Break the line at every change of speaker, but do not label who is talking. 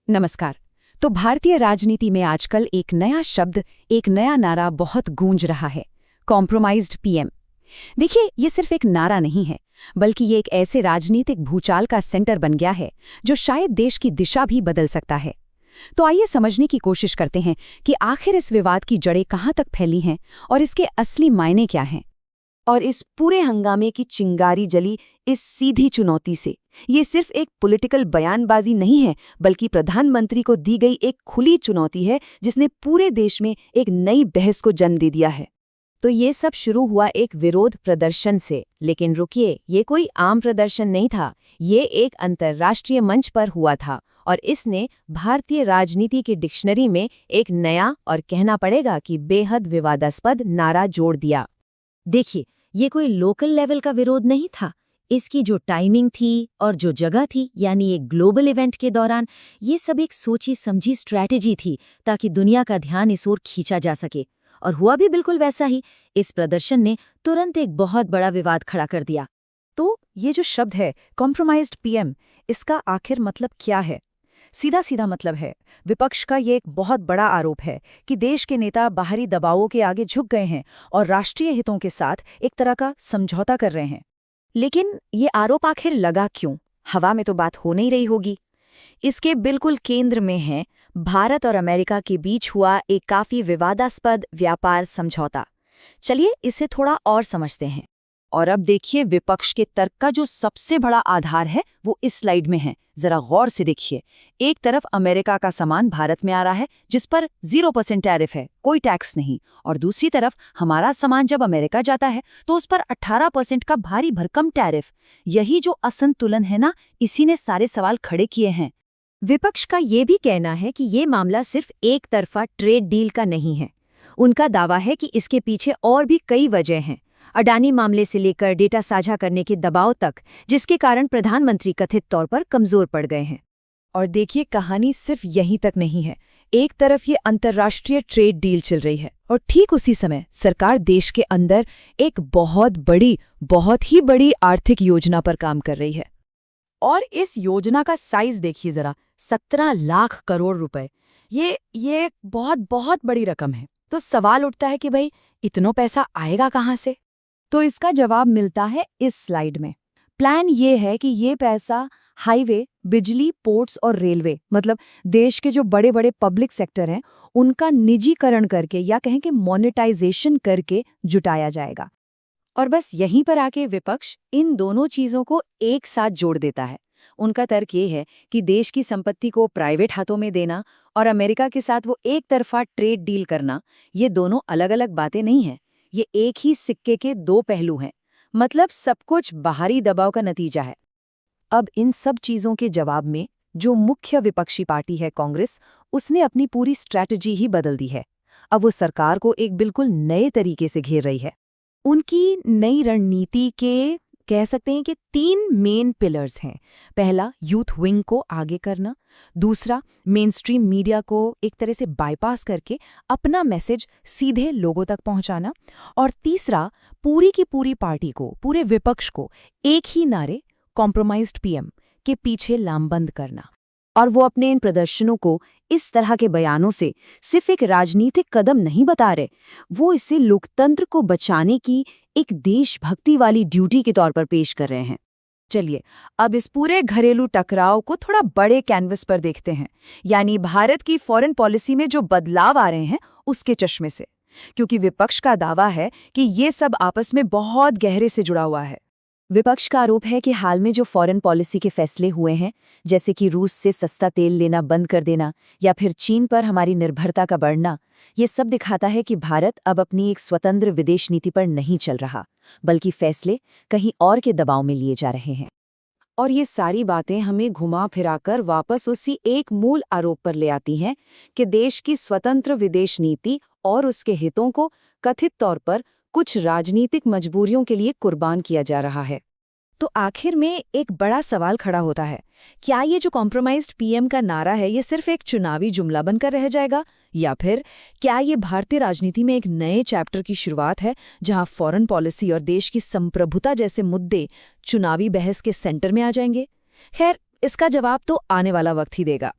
नमस्कार। तो भारतीय राजनीति में आजकल एक नया शब्द, एक नया नारा बहुत गूंज रहा है, कॉम्प्रोमाइज्ड पीएम। देखिए, ये सिर्फ एक नारा नहीं है, बल्कि ये एक ऐसे राजनीतिक भूचाल का सेंटर बन गया है जो शायद देश की दिशा भी बदल सकता है। तो आइए समझने की कोशिश करते हैं कि आखिर इस विवाद की जड़ें कहाँ तक फैली हैं और इसके असली मायने क्या हैं।
और इस पूरे हंगामे की चिंगारी जली इस सीधी चुनौती से। ये सिर्फ एक पॉलिटिकल बयानबाजी नहीं है, बल्कि प्रधानमंत्री को दी गई एक खुली चुनौती है जिसने पूरे देश में एक नई बहस को जन्म दे दिया है।
तो ये सब शुरू हुआ एक विरोध प्रदर्शन से, लेकिन रुकिए, ये कोई आम प्रदर्शन नहीं था। ये एक अंतर्राष्ट्रीय मंच पर हुआ था और इसने भारतीय राजनीति की डिक्शनरी में एक नया और कहना पड़ेगा कि बेहद विवादास्पद नारा जोड़ दिया।
देखिए, ये कोई लोकल लेवल का विरोध नहीं था। इसकी जो टाइमिंग थी और जो जगह थी, यानी एक ग्लोबल इवेंट के दौरान, ये सब एक सोची समझी स्ट्रैटेजी थी ताकि दुनिया का ध्यान इस ओर खींचा जा सके। और हुआ भी बिल्कुल वैसा ही। इस प्रदर्शन ने तुरंत एक बहुत बड़ा विवाद खड़ा कर दिया।
तो ये जो शब्द है कॉम्प्रोमाइज्ड पीएम, इसका आखिर मतलब क्या है? सीधा सीधा मतलब है, विपक्ष का ये एक बहुत बड़ा आरोप है कि देश के नेता बाहरी दबावों के आगे झुक गए हैं और राष्ट्रीय हितों के साथ एक तरह का समझौता कर रहे हैं। लेकिन ये आरोप आखिर लगा क्यों? हवा में तो बात हो नहीं रही होगी। इसके बिल्कुल केंद्र में है भारत और अमेरिका के बीच हुआ एक काफी विवादास्पद व्यापार समझौता। चलिए इसे थोड़ा और समझते हैं। और अब देखिए, विपक्ष के तर्क का जो सबसे बड़ा आधार है वो इस स्लाइड में है। जरा गौर से देखिए। एक तरफ अमेरिका का सामान भारत में आ रहा है जिस पर 0% टैरिफ है, कोई टैक्स नहीं, और दूसरी तरफ हमारा सामान जब अमेरिका जाता है तो उस पर 18% का भारी भरकम टैरिफ। यही जो असंतुलन है ना, इसी ने सारे सवाल खड़े किए हैं।
विपक्ष का ये भी कहना है कि ये मामला सिर्फ एक तरफा ट्रेड डील का नहीं है। उनका दावा है कि इसके पीछे और भी कई वजह हैं, अडानी मामले से लेकर डेटा साझा करने के दबाव तक, जिसके कारण प्रधानमंत्री कथित तौर पर कमजोर पड़ गए हैं।
और देखिए, कहानी सिर्फ यहीं तक नहीं है। एक तरफ ये अंतर्राष्ट्रीय ट्रेड डील चल रही है और ठीक उसी समय सरकार देश के अंदर एक बहुत ही बड़ी आर्थिक योजना पर काम कर रही है। और इस योजना का साइज देखिए जरा, 17 लाख करोड़ रुपए। ये बहुत बड़ी रकम है। तो सवाल उठता है कि भाई, इतना पैसा आएगा कहाँ से? तो इसका जवाब मिलता है इस स्लाइड में। प्लान ये है कि ये पैसा हाईवे, बिजली, पोर्ट्स और रेलवे, मतलब देश के जो बड़े बड़े पब्लिक सेक्टर हैं, उनका निजीकरण करके या कहें कि मोनेटाइजेशन करके जुटाया जाएगा। और बस यहीं पर आके विपक्ष इन दोनों चीजों को एक साथ जोड़ देता है। उनका तर्क ये है कि देश की संपत्ति को प्राइवेट हाथों में देना और अमेरिका के साथ वो एक तरफा ट्रेड डील करना, ये दोनों अलग अलग बातें नहीं हैं। ये एक ही सिक्के के दो पहलू हैं। मतलब सब कुछ बाहरी दबाव का नतीजा है। अब इन सब चीजों के जवाब में जो मुख्य विपक्षी पार्टी है कांग्रेस, उसने अपनी पूरी स्ट्रैटेजी ही बदल दी है। अब वो सरकार को एक बिल्कुल नए तरीके से घेर रही है। उनकी नई रणनीति के कह सकते हैं कि 3 मेन पिलर्स हैं। पहला, यूथ विंग को आगे करना। दूसरा, मेनस्ट्रीम मीडिया को एक तरह से बाईपास करके अपना मैसेज सीधे लोगों तक पहुंचाना। और तीसरा, पूरी की पूरी पार्टी को, पूरे विपक्ष को एक ही नारे कॉम्प्रोमाइज्ड पीएम के पीछे लामबंद करना। और वो अपने इन प्रदर्शनों को इस तरह के बयानों से सिर्फ एक राजनीतिक कदम नहीं बता रहे, वो इसे लोकतंत्र को बचाने की एक देशभक्ति वाली ड्यूटी के तौर पर पेश कर रहे हैं। चलिए अब इस पूरे घरेलू टकराव को थोड़ा बड़े कैनवस पर देखते हैं, यानी भारत की फॉरेन पॉलिसी में जो बदलाव आ रहे हैं उसके चश्मे से। क्योंकि विपक्ष का दावा है कि ये सब आपस में बहुत गहरे से जुड़ा हुआ है। विपक्ष का आरोप है कि हाल में जो फॉरेन पॉलिसी के फैसले हुए हैं, जैसे कि रूस से सस्ता तेल लेना बंद कर देना या फिर चीन पर हमारी निर्भरता का बढ़ना, ये सब दिखाता है कि भारत अब अपनी एक स्वतंत्र विदेश नीति पर नहीं चल रहा, बल्कि फैसले कहीं और के दबाव में लिए जा रहे हैं। और ये सारी बातें हमें घुमा फिराकर वापस उसी एक मूल आरोप पर ले आती हैं कि देश की स्वतंत्र विदेश नीति और उसके हितों को कथित तौर पर कुछ राजनीतिक मजबूरियों के लिए कुर्बान किया जा रहा है। तो आखिर में एक बड़ा सवाल खड़ा होता है, क्या ये जो कॉम्प्रोमाइज्ड पीएम का नारा है ये सिर्फ एक चुनावी जुमला बनकर रह जाएगा, या फिर क्या ये भारतीय राजनीति में एक नए चैप्टर की शुरुआत है जहां फॉरेन पॉलिसी और देश की संप्रभुता जैसे मुद्दे चुनावी बहस के सेंटर में आ जाएंगे? खैर, इसका जवाब तो आने वाला वक्त ही देगा।